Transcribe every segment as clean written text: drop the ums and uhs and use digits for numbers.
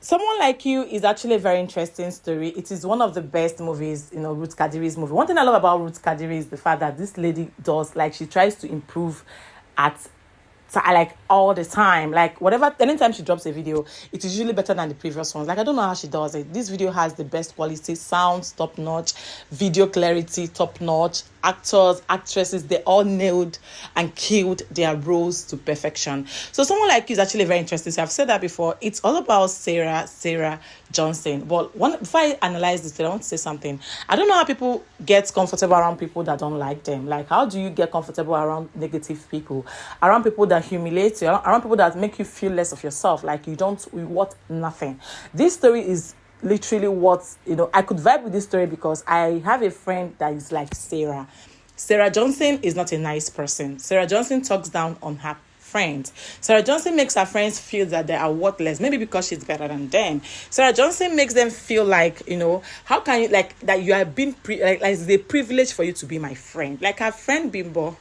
Someone Like You is actually a very interesting story. It is one of the best movies, Ruth Kadiri's movie. One thing I love about Ruth Kadiri is the fact that this lady does, like, she tries to improve at like all the time, like whatever, anytime she drops a video, it is usually better than the previous ones. Like, I don't know how she does it. This video has the best quality, sounds top notch, video clarity top notch, actors, actresses, they all nailed and killed their roles to perfection. So Someone Like You is actually very interesting. So I've said that before. It's all about Sarah Johnson. But before I analyze this, I want to say something. I don't know how people get comfortable around people that don't like them. Like, how do you get comfortable around negative people, around people that humiliate you, around people that make you feel less of yourself, like you want nothing? This story is literally what, I could vibe with this story because I have a friend that is like Sarah. Sarah Johnson is not a nice person. Sarah Johnson talks down on her friends. Sarah Johnson makes her friends feel that they are worthless, maybe because she's better than them. Sarah Johnson makes them feel like, how can you, like, that you are being, like it's a privilege for you to be my friend. Like her friend Bimbo.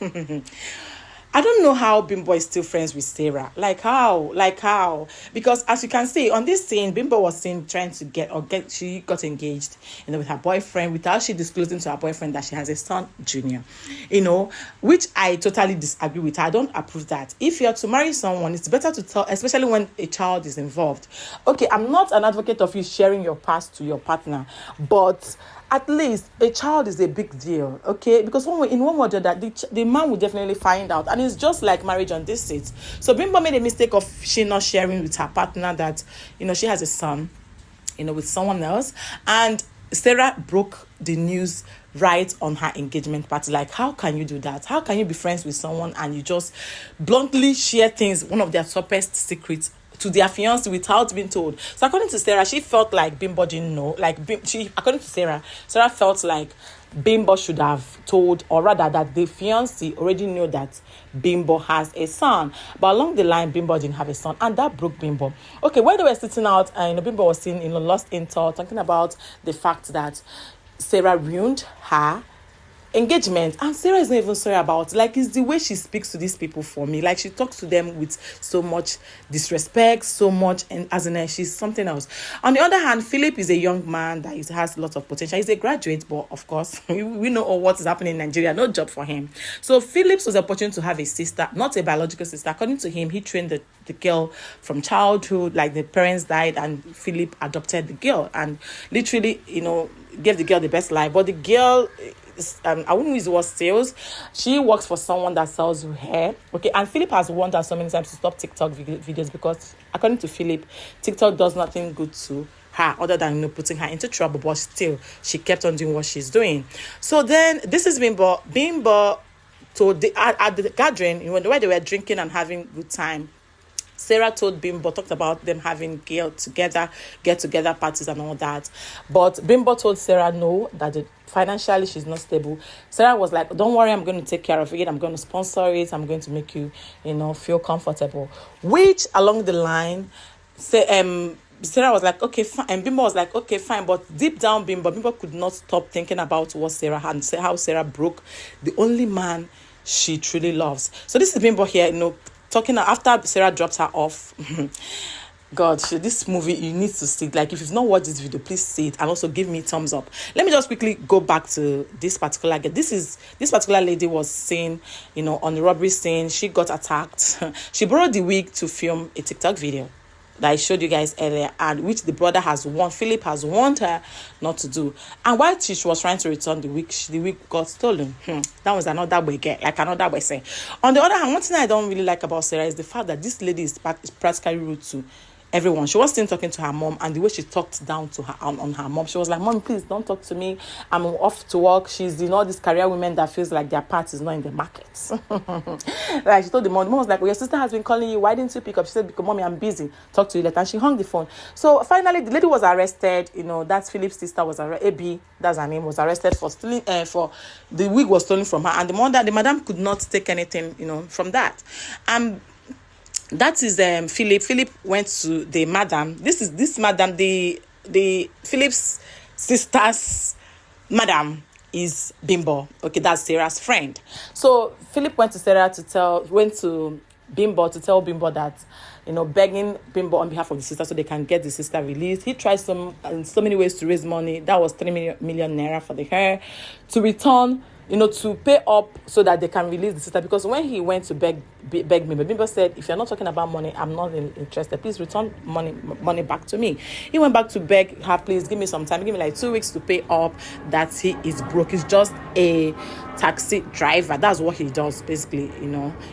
I don't know how Bimbo is still friends with Sarah. Like how? Because as you can see on this scene, Bimbo was seen trying to she got engaged, with her boyfriend without she disclosing to her boyfriend that she has a son, Junior. Which I totally disagree with her. I don't approve that. If you're to marry someone, it's better to tell, especially when a child is involved. Okay, I'm not an advocate of you sharing your past to your partner, but at least a child is a big deal, okay? Because in one way or the other, the man will definitely find out. And it's just like marriage on this seat. So Bimbo made a mistake of she not sharing with her partner that, she has a son, with someone else. And Sarah broke the news right on her engagement party. Like, how can you do that? How can you be friends with someone and you just bluntly share things, one of their toughest secrets, to their fiancé without being told? So according to Sarah, she felt like Bimbo didn't know. According to Sarah felt like Bimbo should have told, or rather that the fiancé already knew that Bimbo has a son. But along the line, Bimbo didn't have a son, and that broke Bimbo. Okay, while they were sitting out, Bimbo was seen, lost in thought, talking about the fact that Sarah ruined her engagement, and Sarah is not even sorry about it. Like, it's the way she speaks to these people for me. Like, she talks to them with so much disrespect, so much, and as in she's something else. On the other hand, Philip is a young man that has a lot of potential. He's a graduate, but of course we know all what is happening in Nigeria. No job for him. So Philip was opportunity to have a sister, not a biological sister. According to him, he trained the girl from childhood. Like, the parents died and Philip adopted the girl and literally gave the girl the best life. But the girl, I wouldn't use the word sales. She works for someone that sells hair. Okay, and Philip has warned her so many times to stop TikTok videos because, according to Philip, TikTok does nothing good to her other than putting her into trouble. But still, she kept on doing what she's doing. So then, this is Bimbo. Bimbo told at the gathering, when they were drinking and having good time, Sarah told Bimbo, talked about them having get-together parties and all that. But Bimbo told Sarah no, that financially she's not stable. Sarah was like, don't worry, I'm going to take care of it. I'm going to sponsor it. I'm going to make you, feel comfortable. Which, along the line, Sarah was like, okay, fine. And Bimbo was like, okay, fine. But deep down, Bimbo could not stop thinking about what Sarah had and how Sarah broke the only man she truly loves. So this is Bimbo here, talking after Sarah dropped her off. God, this movie, you need to see. Like, if you've not watched this video, please see it and also give me thumbs up. Let me just quickly go back to this particular girl. This particular lady was seen, on the robbery scene. She got attacked. She borrowed the wig to film a TikTok video that I showed you guys earlier, and which the brother has warned, Philip has warned her not to do. And while she was trying to return the wig got stolen. That was another way, another way say. On the other hand, one thing I don't really like about Sarah is the fact that this lady is practically rude to everyone. She was still talking to her mom, and the way she talked down to her on her mom, she was like, "Mom, please don't talk to me. I'm off to work." She's this career women that feels like their part is not in the market. Like, she told the mom was like, "Well, your sister has been calling you. Why didn't you pick up?" She said, "Because mommy, I'm busy. Talk to you later." And she hung the phone. So finally, the lady was arrested. That's Philip's sister was arrested. AB, that's her name, was arrested for stealing. For the wig was stolen from her, and the madam could not take anything, from that. That is Philip. Philip went to the madam. This madam, the Philip's sister's madam is Bimbo. Okay, that's Sarah's friend. So Philip went to Bimbo to tell Bimbo that begging Bimbo on behalf of the sister so they can get the sister released. He tried in so many ways to raise money. That was 3 million naira for the hair to return, to pay up so that they can release the sister. Because when he went to beg Bimbo said, if you're not talking about money, I'm not interested. Please return money back to me. He went back to beg her, please give me some time. Give me like 2 weeks to pay up, that he is broke. He's just a taxi driver. That's what he does, basically,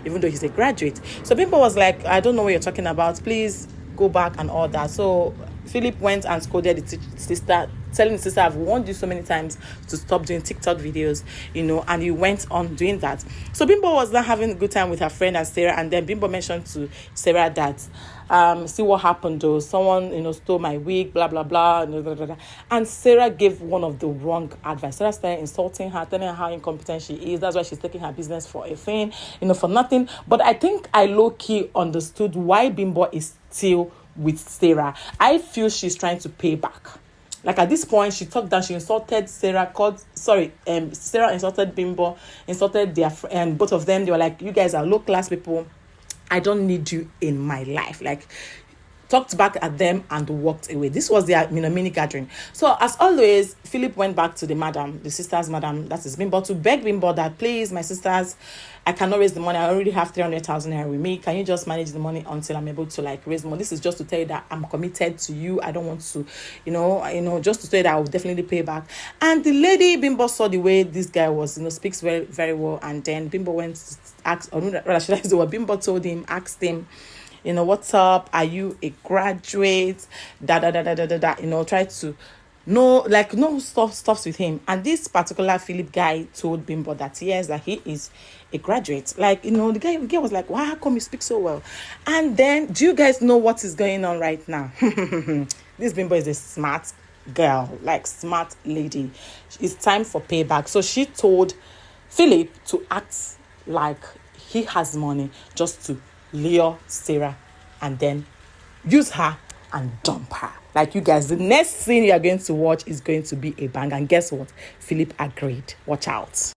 even though he's a graduate. So Bimbo was like, I don't know what you're talking about. Please go back and all that. So Philip went and scolded the sister, telling the sister, I've warned you so many times to stop doing TikTok videos, and he went on doing that. So Bimbo was not having a good time with her friend and Sarah, and then Bimbo mentioned to Sarah that, see what happened though, someone, stole my wig, blah, blah, blah, and Sarah gave one of the wrong advice. Sarah started insulting her, telling her how incompetent she is. That's why she's taking her business for a thing, for nothing. But I think I low-key understood why Bimbo is still with Sarah. I feel she's trying to pay back. Like at this point, she talked down, she insulted Sarah, Sarah insulted Bimbo, insulted both of them. They were like, you guys are low-class people. I don't need you in my life. Like, talked back at them and walked away. This was their mini gathering. So as always, Philip went back to the sister's madam, that is Bimbo, to beg Bimbo that, please, my sisters, I cannot raise the money. I already have 300,000 naira with me. Can you just manage the money until I'm able to raise money? This is just to tell you that I'm committed to you. I don't want to, just to tell you that I will definitely pay back. And the lady Bimbo saw the way this guy was, speaks very, very well. And then Bimbo went to ask, or rather, should I say what Bimbo told him, asked him, what's up? Are you a graduate? Try to no stuffs with him. And this particular Philip guy told Bimbo that yes, that he is a graduate. The guy was like, wow, how come you speak so well? And then, do you guys know what is going on right now? This Bimbo is a smart girl, smart lady. It's time for payback. So she told Philip to act like he has money just to lure Sarah and then use her and dump her. You guys, the next scene you are going to watch is going to be a bang. And guess what? Philip agreed. Watch out.